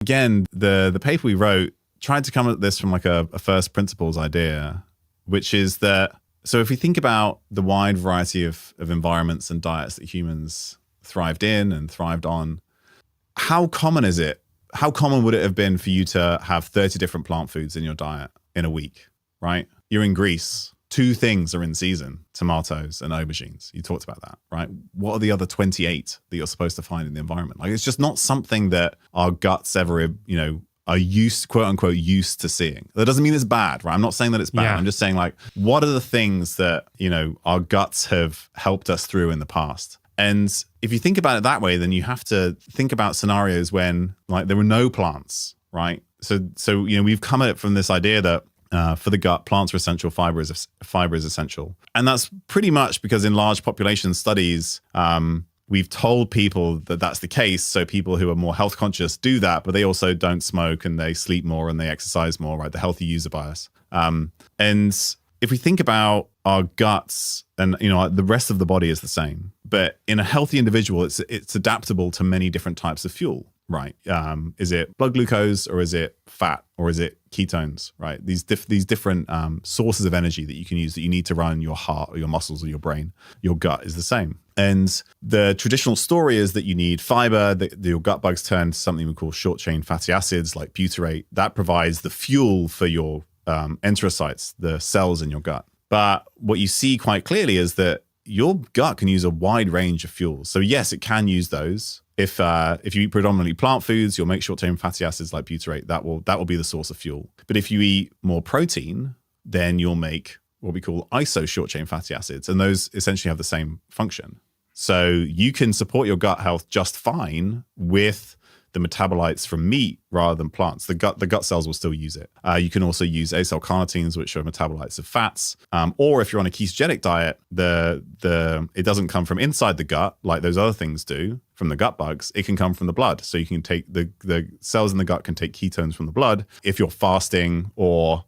Again, the paper we wrote tried to come at this from like a first principles idea, which is that, so if we think about the wide variety of environments and diets that humans thrived in and thrived on, how common is it? How common would it have been for you to have 30 different plant foods in your diet in a week, right? You're in Greece. 2 things are in season, tomatoes and aubergines. You talked about that, right? What are the other 28 that you're supposed to find in the environment? Like, it's just not something that our guts ever, are used, quote unquote, used to seeing. That doesn't mean it's bad, right? I'm not saying that it's bad. Yeah. I'm just saying, like, what are the things that, our guts have helped us through in the past? And if you think about it that way, then you have to think about scenarios when, like, there were no plants, right? So we've come at it from this idea that for the gut, plants are essential, fiber is essential. And that's pretty much because in large population studies, we've told people that that's the case. So people who are more health conscious do that, but they also don't smoke and they sleep more and they exercise more, right? The healthy user bias. And if we think about our guts and, the rest of the body is the same, but in a healthy individual, it's adaptable to many different types of fuel, right? Is it blood glucose or is it fat or is it ketones, right? These different sources of energy that you can use that you need to run your heart or your muscles or your brain. Your gut is the same. And the traditional story is that you need fiber, that your gut bugs turn to something we call short chain fatty acids like butyrate. That provides the fuel for your enterocytes, the cells in your gut. But what you see quite clearly is that your gut can use a wide range of fuels. So yes, it can use those. If you eat predominantly plant foods, you'll make short-chain fatty acids like butyrate. That will be the source of fuel. But if you eat more protein, then you'll make what we call iso short-chain fatty acids, and those essentially have the same function. So you can support your gut health just fine with the metabolites from meat rather than plants. The gut cells will still use it. You can also use acetylcarnitines, which are metabolites of fats. Or if you're on a ketogenic diet, it doesn't come from inside the gut like those other things do from the gut bugs. It can come from the blood. So you can take the cells in the gut can take ketones from the blood if you're fasting or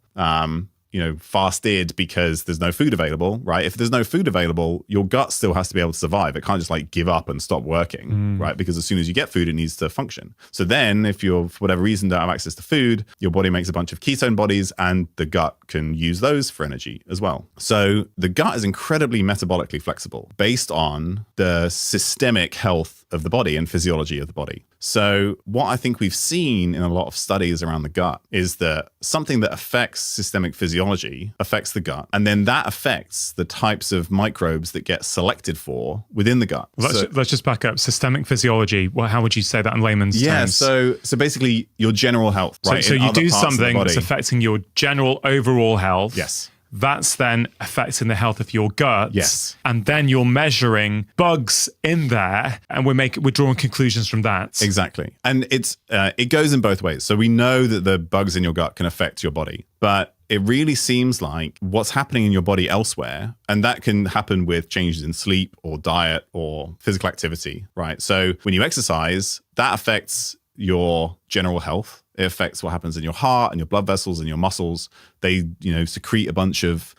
fasted because there's no food available, right? If there's no food available, your gut still has to be able to survive. It can't just like give up and stop working, right? Because as soon as you get food, it needs to function. So then if you're, for whatever reason, don't have access to food, your body makes a bunch of ketone bodies and the gut can use those for energy as well. So the gut is incredibly metabolically flexible based on the systemic health of the body and physiology of the body. So what I think we've seen in a lot of studies around the gut is that something that affects systemic physiology affects the gut. And then that affects the types of microbes that get selected for within the gut. Let's just back up. Systemic physiology, how would you say that in layman's terms? So basically your general health, right? So you do something that's affecting your general overall health. Yes. That's then affecting the health of your gut. Yes. And then you're measuring bugs in there and we're drawing conclusions from that. Exactly. And it goes in both ways. So we know that the bugs in your gut can affect your body, but it really seems like what's happening in your body elsewhere, and that can happen with changes in sleep or diet or physical activity, right? So when you exercise, that affects your general health. It affects what happens in your heart and your blood vessels and your muscles. They, secrete a bunch of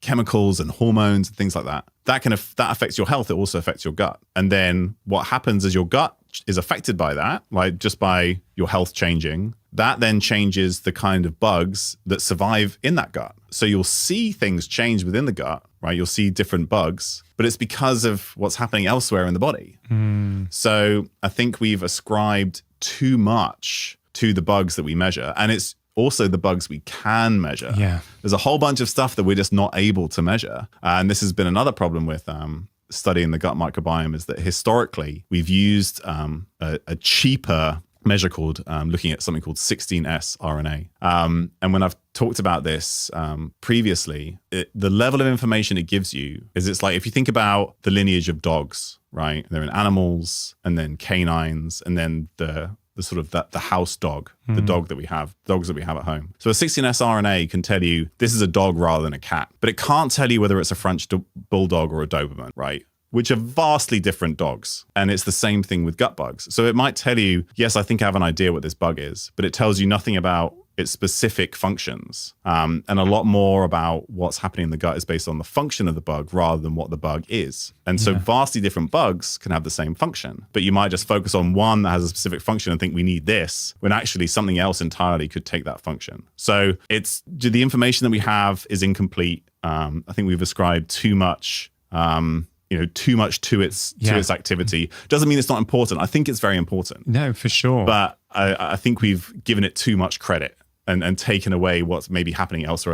chemicals and hormones and things like that. That affects your health. It also affects your gut. And then what happens is your gut is affected by that, like just by your health changing. That then changes the kind of bugs that survive in that gut. So you'll see things change within the gut, right? You'll see different bugs, but it's because of what's happening elsewhere in the body. So I think we've ascribed too much to the bugs that we measure. And it's also the bugs we can measure. Yeah. There's a whole bunch of stuff that we're just not able to measure. And this has been another problem with studying the gut microbiome, is that historically we've used a cheaper measure called looking at something called 16S RNA. And when I've talked about this previously, the level of information it gives you is, it's like if you think about the lineage of dogs, right? They're in animals and then canines and then the sort of the house dog, the dogs that we have at home. So a 16S RNA can tell you this is a dog rather than a cat, but it can't tell you whether it's a French bulldog or a Doberman, right? Which are vastly different dogs. And it's the same thing with gut bugs. So it might tell you, yes, I think I have an idea what this bug is, but it tells you nothing about its specific functions. And a lot more about what's happening in the gut is based on the function of the bug rather than what the bug is. And so vastly different bugs can have the same function, but you might just focus on one that has a specific function and think we need this, when actually something else entirely could take that function. So the information that we have is incomplete. I think we've ascribed too much too much to its activity. Doesn't mean it's not important. I think it's very important. No, for sure. But I think we've given it too much credit and taken away what's maybe happening elsewhere in the